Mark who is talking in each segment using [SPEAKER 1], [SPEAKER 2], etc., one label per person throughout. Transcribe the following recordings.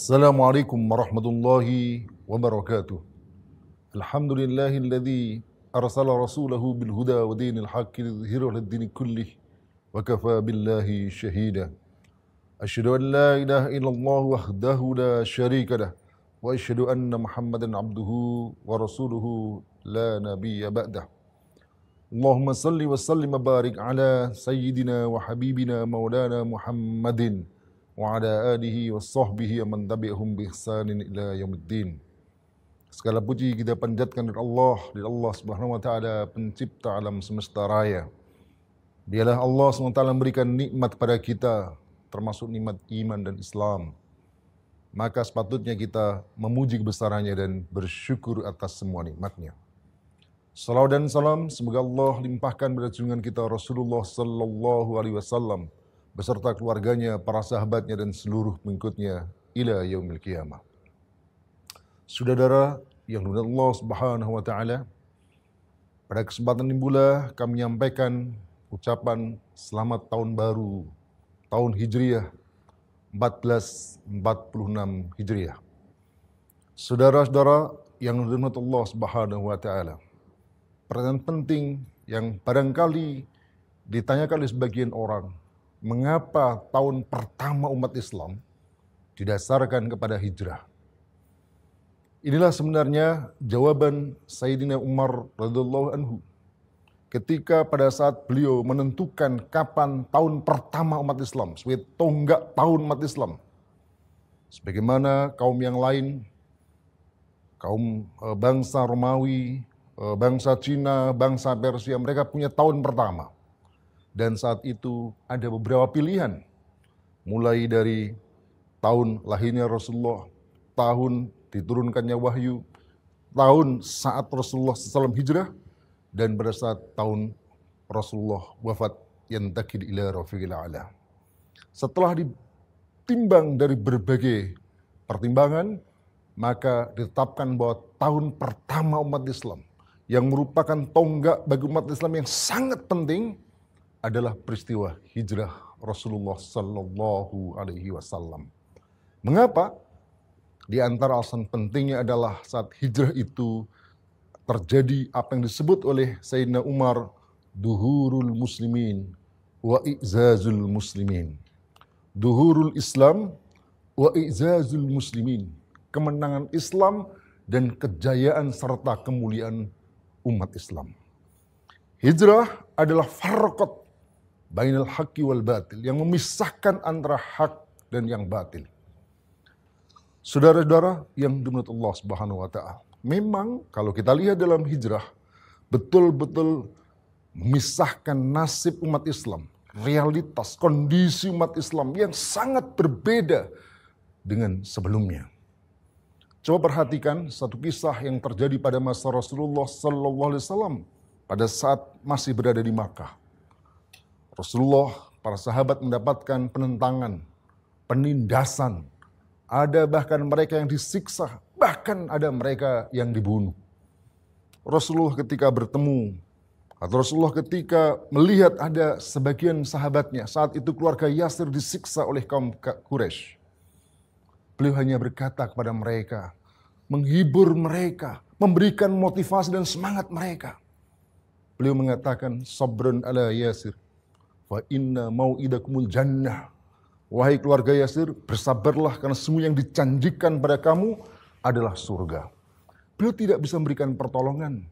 [SPEAKER 1] Assalamualaikum warahmatullahi wabarakatuh. Alhamdulillahilladzi arsala rasulahu bil huda wa dinil haqqi liyudhhirahu 'alad dini kullih wa kafa billahi syahida. Asyhadu an la ilaha illallah wahdahu la syarika lah wa asyhadu anna Muhammadan abduhu wa rasuluhu la nabiyya ba'dah. Allahumma salli wa sallim wa barik ala sayyidina wa habibina maulana Muhammadin wa ala alihi wa sahbihi man tabi'ahum bi ihsanin ila yaumiddin. Segala puji kita panjatkan dari Allah Subhanahu wa taala, pencipta alam semesta raya. Dialah Allah SWT memberikan nikmat pada kita, termasuk nikmat iman dan Islam. Maka sepatutnya kita memuji kebesarannya dan bersyukur atas semua nikmatnya. Salawat dan salam semoga Allah limpahkan pada junjungan kita Rasulullah sallallahu alaihi wasallam beserta keluarganya, para sahabatnya, dan seluruh pengikutnya ila yaumil qiyamah. Saudara yang dimuliakan Allah Subhanahu wa taala, pada kesempatan ini pula kami menyampaikan ucapan selamat tahun baru, tahun Hijriah 1446 Hijriah. Saudara-saudara yang dimuliakan Allah Subhanahu wa taala, pertanyaan penting yang barangkali ditanyakan oleh sebagian orang, mengapa tahun pertama umat Islam didasarkan kepada hijrah? Inilah sebenarnya jawaban Sayyidina Umar radhiyallahu anhu ketika pada saat beliau menentukan kapan tahun pertama umat Islam sebagai tonggak tahun umat Islam. Sebagaimana kaum yang lain, kaum bangsa Romawi, bangsa Cina, bangsa Persia, mereka punya tahun pertama. Dan saat itu ada beberapa pilihan, mulai dari tahun lahirnya Rasulullah, tahun diturunkannya wahyu, tahun saat Rasulullah SAW hijrah, dan pada saat tahun Rasulullah wafat, yantakil ila rafiqil a'la. Setelah ditimbang dari berbagai pertimbangan, maka ditetapkan bahwa tahun pertama umat Islam yang merupakan tonggak bagi umat Islam yang sangat penting adalah peristiwa hijrah Rasulullah Sallallahu Alaihi Wasallam. Mengapa? Di antara alasan pentingnya adalah saat hijrah itu terjadi apa yang disebut oleh Sayyidina Umar, duhurul muslimin wa i'zazul muslimin. Duhurul Islam wa i'zazul muslimin. Kemenangan Islam dan kejayaan serta kemuliaan umat Islam. Hijrah adalah farqat bainal haqqi wal batil, yang memisahkan antara hak dan yang batil. Saudara-saudara yang dimuliakan Allah Subhanahu wa taala, memang kalau kita lihat dalam hijrah betul-betul memisahkan nasib umat Islam, realitas kondisi umat Islam yang sangat berbeda dengan sebelumnya. Coba perhatikan satu kisah yang terjadi pada masa Rasulullah sallallahu alaihi wasallam pada saat masih berada di Makkah. Rasulullah, para sahabat mendapatkan penentangan, penindasan. Ada bahkan mereka yang disiksa, bahkan ada mereka yang dibunuh. Rasulullah ketika bertemu, atau Rasulullah ketika melihat ada sebagian sahabatnya, saat itu keluarga Yasir disiksa oleh kaum Quraisy. Beliau hanya berkata kepada mereka, menghibur mereka, memberikan motivasi dan semangat mereka. Beliau mengatakan, sabrun ala Yasir, wa inna mau'idakumul jannah. Wahai keluarga Yasir, bersabarlah karena semua yang dijanjikan pada kamu adalah surga. Beliau tidak bisa memberikan pertolongan.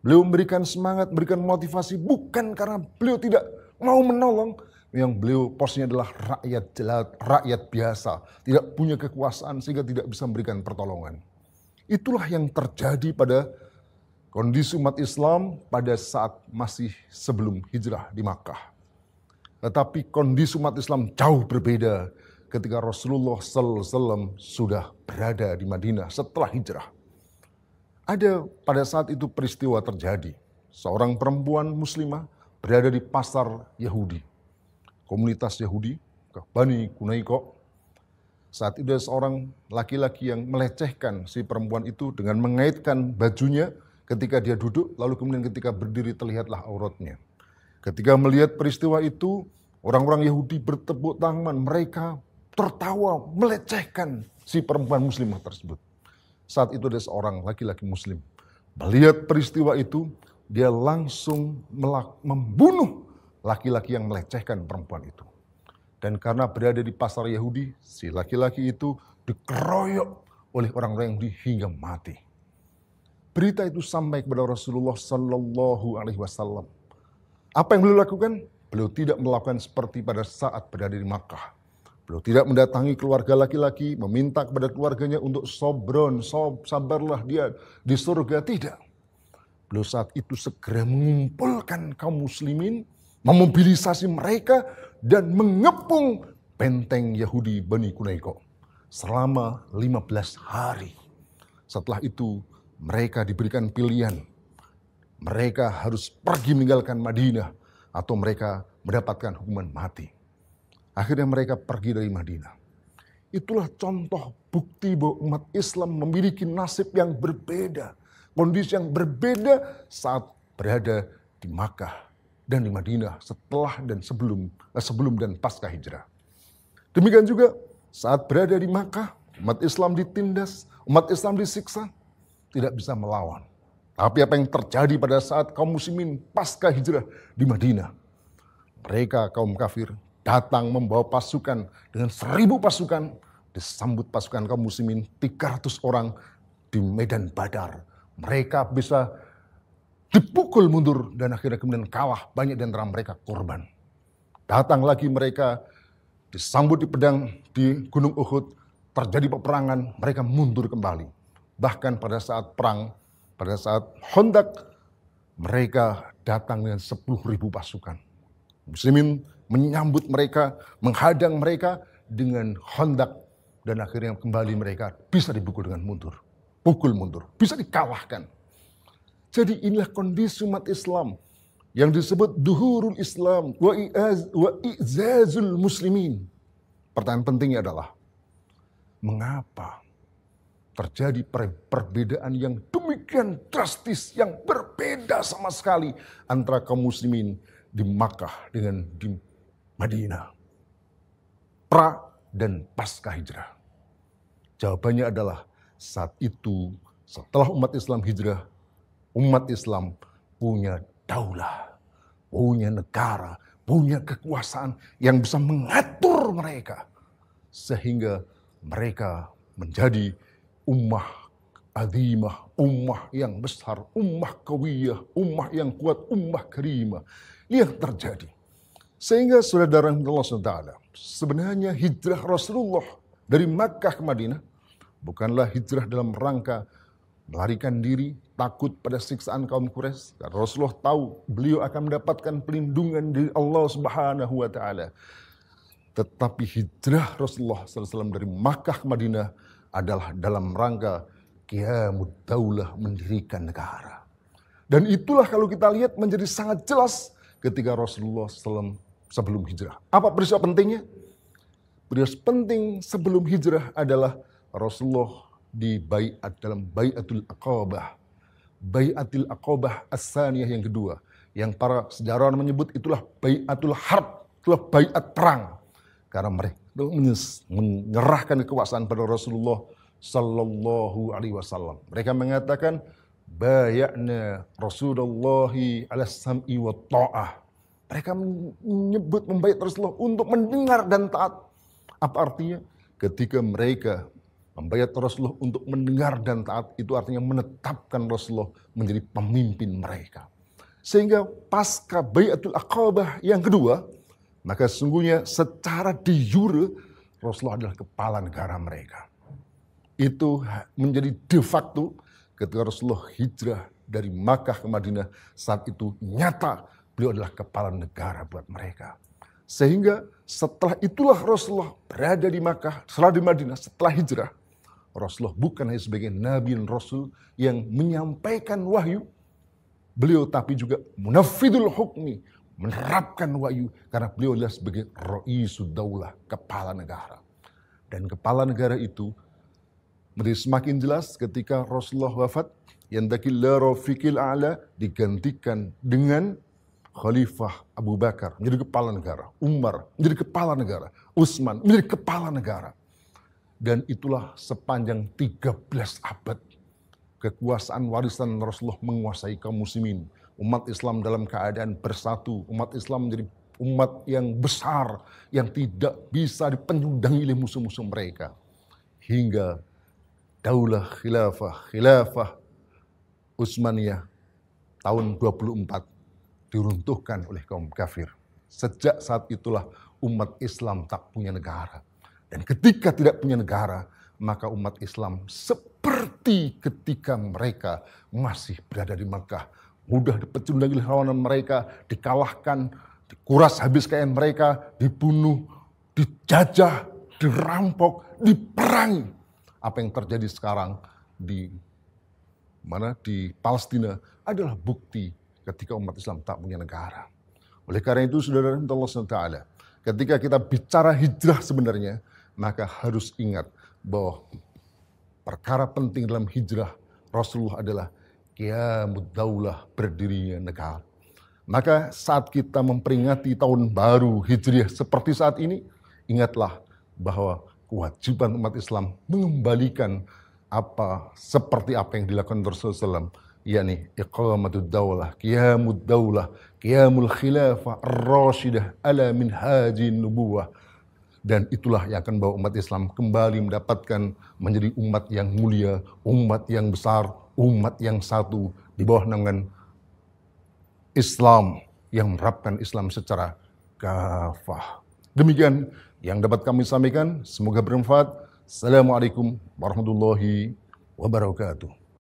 [SPEAKER 1] Beliau memberikan semangat, memberikan motivasi bukan karena beliau tidak mau menolong. Yang beliau posisinya adalah rakyat jelata, rakyat biasa, tidak punya kekuasaan sehingga tidak bisa memberikan pertolongan. Itulah yang terjadi pada kondisi umat Islam pada saat masih sebelum hijrah di Makkah. Tetapi kondisi umat Islam jauh berbeda ketika Rasulullah SAW sudah berada di Madinah setelah hijrah. Ada pada saat itu peristiwa terjadi. Seorang perempuan muslimah berada di pasar Yahudi. Komunitas Yahudi, Bani Qunaiqa. Saat itu ada seorang laki-laki yang melecehkan si perempuan itu dengan mengaitkan bajunya ketika dia duduk, lalu kemudian ketika berdiri terlihatlah auratnya. Ketika melihat peristiwa itu, orang-orang Yahudi bertepuk tangan, mereka tertawa, melecehkan si perempuan muslimah tersebut. Saat itu ada seorang laki-laki muslim. Melihat peristiwa itu, dia langsung membunuh laki-laki yang melecehkan perempuan itu. Dan karena berada di pasar Yahudi, si laki-laki itu dikeroyok oleh orang-orang Yahudi hingga mati. Berita itu sampai kepada Rasulullah Sallallahu Alaihi Wasallam. Apa yang beliau lakukan? Beliau tidak melakukan seperti pada saat berada di Makkah. Beliau tidak mendatangi keluarga laki-laki, meminta kepada keluarganya untuk sabarlah dia di surga. Tidak. Beliau saat itu segera mengumpulkan kaum muslimin, memobilisasi mereka, dan mengepung benteng Yahudi Bani Quraiqah selama 15 hari. Setelah itu mereka diberikan pilihan. Mereka harus pergi meninggalkan Madinah atau mereka mendapatkan hukuman mati. Akhirnya mereka pergi dari Madinah. Itulah contoh bukti bahwa umat Islam memiliki nasib yang berbeda. Kondisi yang berbeda saat berada di Makkah dan di Madinah setelah dan sebelum dan pasca hijrah. Demikian juga saat berada di Makkah, umat Islam ditindas, umat Islam disiksa, tidak bisa melawan. Tapi apa yang terjadi pada saat kaum muslimin pasca hijrah di Madinah? Mereka kaum kafir datang membawa pasukan dengan 1000 pasukan, disambut pasukan kaum muslimin 300 orang di medan Badar. Mereka bisa dipukul mundur dan akhirnya kemudian kalah, banyak di antara mereka korban. Datang lagi mereka disambut di pedang di Gunung Uhud, terjadi peperangan, mereka mundur kembali. Bahkan pada saat perang, pada saat Khandaq, mereka datang dengan 10.000 pasukan. Muslimin menyambut mereka, menghadang mereka dengan Khandaq, dan akhirnya kembali mereka bisa dipukul dengan mundur. Pukul mundur, bisa dikalahkan. Jadi inilah kondisi umat Islam yang disebut duhurul Islam wa i'zazul muslimin. Pertanyaan pentingnya adalah, mengapa terjadi perbedaan yang demikian drastis, yang berbeda sama sekali antara kaum muslimin di Makkah dengan di Madinah, pra dan pasca hijrah? Jawabannya adalah saat itu, setelah umat Islam hijrah, umat Islam punya daulah, punya negara, punya kekuasaan yang bisa mengatur mereka. Sehingga mereka menjadi ummah azimah, ummah yang besar, ummah kawiyah, ummah yang kuat, ummah karimah. Ini yang terjadi. Sehingga saudara Allah SWT, sebenarnya hijrah Rasulullah dari Makkah ke Madinah bukanlah hijrah dalam rangka melarikan diri, takut pada siksaan kaum Quraisy. Karena Rasulullah tahu beliau akan mendapatkan pelindungan dari Allah Subhanahu wa Ta'ala. Tetapi hijrah Rasulullah SAW dari Makkah ke Madinah adalah dalam rangka qiyamud daulah, mendirikan negara. Dan itulah kalau kita lihat menjadi sangat jelas ketika Rasulullah SAW sebelum hijrah. Apa peristiwa pentingnya? Peristiwa penting sebelum hijrah adalah Rasulullah di baiat dalam baiatul Aqabah. Baiatul Aqabah as-saniyah yang kedua. Yang para sejarawan menyebut itulah baiatul harb, itulah baiat perang. Karena mereka menyerahkan kekuasaan pada Rasulullah Sallallahu Alaihi Wasallam. Mereka mengatakan, bayakna Rasulullah ala sam'i wa ta'ah. Mereka menyebut membayat Rasulullah untuk mendengar dan taat. Apa artinya? Ketika mereka membayat Rasulullah untuk mendengar dan taat, itu artinya menetapkan Rasulullah menjadi pemimpin mereka. Sehingga pasca Baiatul Aqabah yang kedua, maka sesungguhnya secara de jure Rasulullah adalah kepala negara mereka. Itu menjadi de facto ketika Rasulullah hijrah dari Makkah ke Madinah, saat itu nyata beliau adalah kepala negara buat mereka. Sehingga setelah itulah Rasulullah berada di Makkah, setelah di Madinah, setelah hijrah, Rasulullah bukan hanya sebagai Nabi dan Rasul yang menyampaikan wahyu, beliau tapi juga munafidul hukmi, menerapkan wahyu, karena beliau adalah sebagai Raisud Daulah, kepala negara. Dan kepala negara itu menjadi semakin jelas ketika Rasulullah wafat, yang dakil la rafiqil a'la digantikan dengan Khalifah Abu Bakar menjadi kepala negara, Umar menjadi kepala negara, Utsman menjadi kepala negara. Dan itulah sepanjang 13 abad kekuasaan warisan Rasulullah menguasai kaum muslimin. Umat Islam dalam keadaan bersatu, umat Islam menjadi umat yang besar, yang tidak bisa dipenyundangi oleh musuh-musuh mereka. Hingga daulah khilafah Utsmaniyah tahun 24 diruntuhkan oleh kaum kafir. Sejak saat itulah umat Islam tak punya negara. Dan ketika tidak punya negara, maka umat Islam seperti ketika mereka masih berada di Makkah. Mudah dipecundangi oleh lawanan mereka, dikalahkan, dikuras habis kekayaan mereka, dibunuh, dijajah, dirampok, diperangi. Apa yang terjadi sekarang di Palestina adalah bukti ketika umat Islam tak punya negara. Oleh karena itu, saudara Allah SWT, ketika kita bicara hijrah sebenarnya, maka harus ingat bahwa perkara penting dalam hijrah Rasulullah adalah qiyamud daulah, berdirinya negara. Maka saat kita memperingati tahun baru Hijriah seperti saat ini, ingatlah bahwa kewajiban umat Islam mengembalikan seperti apa yang dilakukan Rasulullah SAW, yakni iqamatud daulah, qiyamud daulah, qiyamul khilafah ar-rasyidah ala minhajin nubuwah. Dan itulah yang akan bawa umat Islam kembali mendapatkan menjadi umat yang mulia, umat yang besar, umat yang satu di bawah naungan Islam yang menerapkan Islam secara kafah. Demikian yang dapat kami sampaikan, semoga bermanfaat. Assalamualaikum warahmatullahi wabarakatuh.